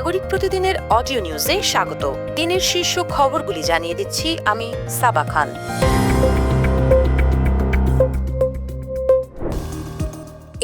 নাগরিক প্রতিদিনের অডিও নিউজে স্বাগত। দিনের শীর্ষ খবরগুলি জানিয়ে দিচ্ছি আমি সাবা খান।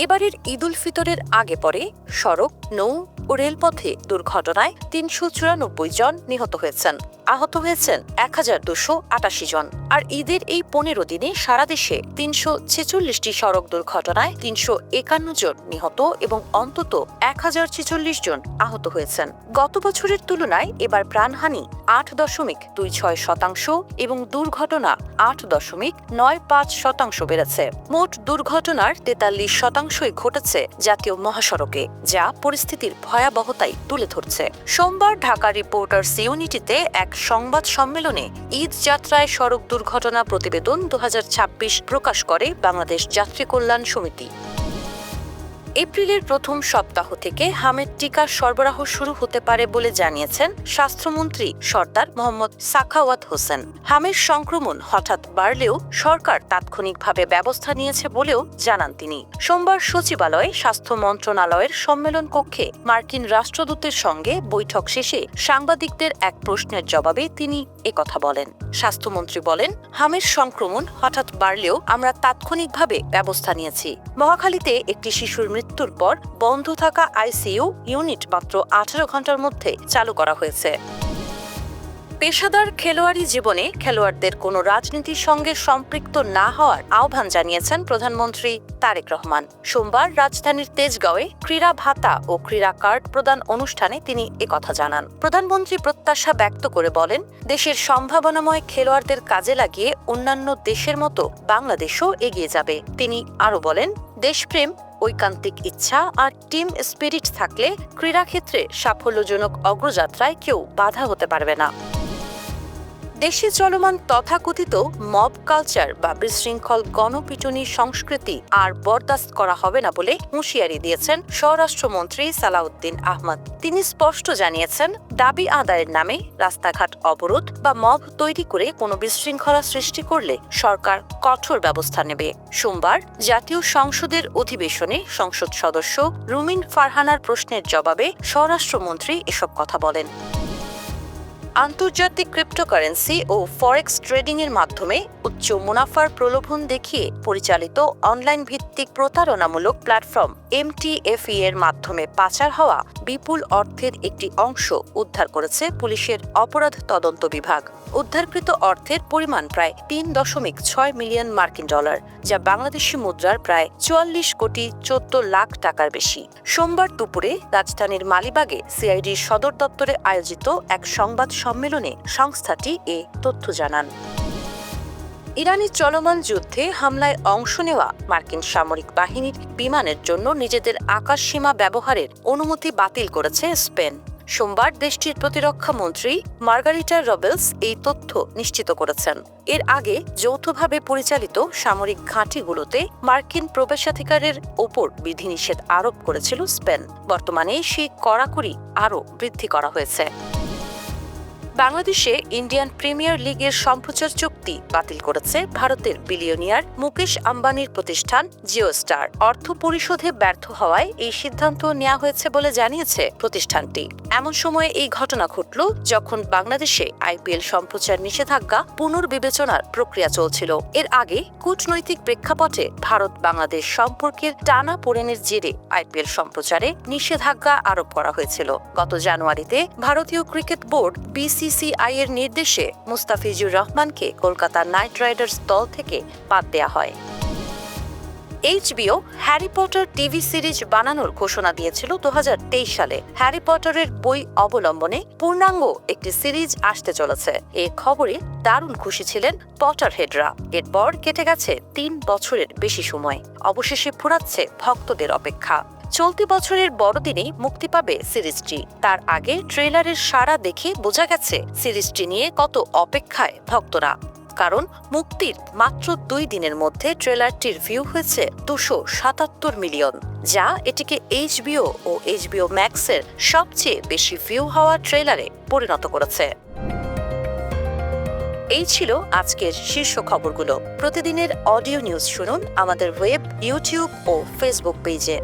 এবারের ঈদ উল ফিতরের আগে পরে সড়ক, নৌ ও রেলপথে দুর্ঘটনায় ৩৯৪ জন নিহত হয়েছেন, আহত হয়েছেন ১,২৮৮ জন। আর ঈদের এই ১৫ দিনে সারা দেশে ৩৪৬টি সড়ক দুর্ঘটনায় ৩৫১ জন নিহত এবং অন্তত ১,০৪৬ জন আহত হয়েছেন। গত বছরের তুলনায় এবার প্রাণহানি ৮.26% এবং দুর্ঘটনা ৮.৯৫% বেড়েছে। মোট দুর্ঘটনার ৪৩% ঘটেছে জাতীয় মহাসড়কে, যা পরিস্থিতির ভয়াবহতাই তুলে ধরছে। সোমবার ঢাকা রিপোর্টার্স ইউনিটিতে এক সংবাদ সম্মেলনে ঈদ যাত্রায় সড়ক দুর্ঘটনা প্রতিবেদন ২০২৬ প্রকাশ করে বাংলাদেশ যাত্রী কল্যাণ সমিতি। এপ্রিলের প্রথম সপ্তাহ থেকে হামের টিকা সরবরাহ শুরু হতে পারে বলে জানিয়েছেন স্বাস্থ্যমন্ত্রী সরদার মোহাম্মদ সাখাওয়াত হোসেন। হামের সংক্রমণ হঠাৎ বাড়লেও সরকার তাৎক্ষণিকভাবে ব্যবস্থা নিয়েছে বলেও জানান তিনি। সোমবার সচিবালয়ে স্বাস্থ্য মন্ত্রণালয়ের সম্মেলন কক্ষে মার্কিন রাষ্ট্রদূতের সঙ্গে বৈঠক শেষে সাংবাদিকদের এক প্রশ্নের জবাবে তিনি একথা বলেন। স্বাস্থ্যমন্ত্রী বলেন, হামের সংক্রমণ হঠাৎ বাড়লেও আমরা তাৎক্ষণিকভাবে ব্যবস্থা নিয়েছি। মহাখালীতে একটি শিশুর মৃত্যুর পর বন্ধ থাকা আইসিইউ ইউনিট মাত্র 18 ঘন্টার মধ্যে চালু করা হয়েছে। পেশাদার খেলোয়াড়ি জীবনে খেলোয়াড়দের কোনো রাজনীতির সঙ্গে সম্পৃক্ত না হওয়ার আহ্বান জানিয়েছেন প্রধানমন্ত্রী তারেক রহমান। সোমবার রাজধানীর তেজগাঁওয়ে ক্রীড়া ভাতা ও ক্রীড়া কার্ড প্রদান অনুষ্ঠানে তিনি একথা জানান। প্রধানমন্ত্রী প্রত্যাশা ব্যক্ত করে বলেন, দেশের সম্ভাবনাময় খেলোয়াড়দের কাজে লাগিয়ে অন্যান্য দেশের মতো বাংলাদেশও এগিয়ে যাবে। তিনি আরও বলেন, দেশপ্রেম, ঐকান্তিক ইচ্ছা আর টিম স্পিরিট থাকলে ক্রীড়াক্ষেত্রে সাফল্যজনক অগ্রযাত্রায় কেউ বাধা হতে পারবে না। দেশে চলমান তথাকথিত মব কালচার বা বিশৃঙ্খল গণপিটুনি সংস্কৃতি আর বরদাস্ত করা হবে না বলে হুঁশিয়ারি দিয়েছেন স্বরাষ্ট্রমন্ত্রী সালাউদ্দিন আহমদ। তিনি স্পষ্ট জানিয়েছেন, দাবি আদায়ের নামে রাস্তাঘাট অবরোধ বা মব তৈরি করে কোনো বিশৃঙ্খলা সৃষ্টি করলে সরকার কঠোর ব্যবস্থা নেবে। সোমবার জাতীয় সংসদের অধিবেশনে সংসদ সদস্য রুমিন ফারহানার প্রশ্নের জবাবে স্বরাষ্ট্রমন্ত্রী এসব কথা বলেন। আন্তর্জাতিক ক্রিপ্টোকারেন্সি ও ফরেক্স ট্রেডিং এর মাধ্যমে উচ্চ মুনাফার প্রলোভন দেখিয়ে পরিচালিত অনলাইন ভিত্তিক প্রতারণামূলক প্ল্যাটফর্ম MTFE এর মাধ্যমে পাচার হওয়া বিপুল অর্থের একটি অংশ উদ্ধার করেছে পুলিশের অপরাধ তদন্ত বিভাগ। উদ্ধারকৃত অর্থের পরিমাণ প্রায় ৩.৬ মিলিয়ন মার্কিন ডলার, যা বাংলাদেশি মুদ্রার প্রায় ৪৪,১৪,০০,০০০ টাকার বেশি। সোমবার দুপুরে রাজধানীর মালিবাগে সিআইডির সদর দপ্তরে আয়োজিত এক সংবাদ সম্মেলনে সংস্থাটি এ তথ্য জানান। ইরানি চলমান যুদ্ধে হামলায় অংশ নেওয়া মার্কিন সামরিক বাহিনীর বিমানের জন্য নিজেদের আকাশসীমা ব্যবহারের অনুমতি বাতিল করেছে স্পেন। সোমবার দেশটির প্রতিরক্ষা মন্ত্রী মার্গারিটা রবেলস এই তথ্য নিশ্চিত করেছেন। এর আগে যৌথভাবে পরিচালিত সামরিক ঘাঁটিগুলোতে মার্কিন প্রবেশাধিকারের ওপর বিধিনিষেধ আরোপ করেছিল স্পেন। বর্তমানে সেই কড়াকড়ি আরও বৃদ্ধি করা হয়েছে। বাংলাদেশে ইন্ডিয়ান প্রিমিয়ার লিগের সম্প্রচার চুক্তি বাতিল করেছে ভারতের বিলিয়নিয়ার মুকেশ আম্বানির প্রতিষ্ঠান জিও স্টার। অর্থ পরিশোধে ব্যর্থ হওয়ায় এই সিদ্ধান্ত নেওয়া হয়েছে বলে জানিয়েছে প্রতিষ্ঠানটি। এমন সময়ে এই ঘটনা ঘটল যখন বাংলাদেশে IPL সম্প্রচার নিষেধাজ্ঞা পুনর্বিবেচনার প্রক্রিয়া চলছিল। এর আগে কূটনৈতিক প্রেক্ষাপটে ভারত বাংলাদেশ সম্পর্কের টানাপোড়েনের জেরে IPL সম্প্রচারে নিষেধাজ্ঞা আরোপ করা হয়েছিল। গত জানুয়ারিতে ভারতীয় ক্রিকেট বোর্ড BCCI এর নির্দেশে মুস্তাফিজুর রহমানকে কলকাতা নাইট রাইডার্স দল থেকে বাদ দেয়া হয়। HBO Harry Potter TV series বানানোর ঘোষণা দিয়েছিল 2023 সালে। হ্যারি পটারের বই অবলম্বনে পূর্ণাঙ্গ একটি সিরিজ আসতে চলেছে। এ খবরে দারুণ খুশি ছিলেন পটার হেডরা। এরপর কেটে গেছে 3 বছরের বেশি সময়। অবশেষে ফুরাচ্ছে ভক্তদের অপেক্ষা। চলতি বছরের বড়দিনে মুক্তি পাবে সিরিজটি। তার আগে ট্রেলারের সাড়া দেখে বোঝা গেছে সিরিজটি নিয়ে কত অপেক্ষায় ভক্তরা। কারণ মুক্তির মাত্র 2 দিনের মধ্যে ট্রেলারটির ভিউ হয়েছে 277 মিলিয়ন, যা এটিকে HBO ও HBO ম্যাক্সের সবচেয়ে বেশি ভিউ হওয়া ট্রেলারে পরিণত করেছে। এই ছিল আজকের শীর্ষ খবরগুলো। প্রতিদিনের অডিও নিউজ শুনুন আমাদের ওয়েব, ইউটিউব ও ফেসবুক পেজে।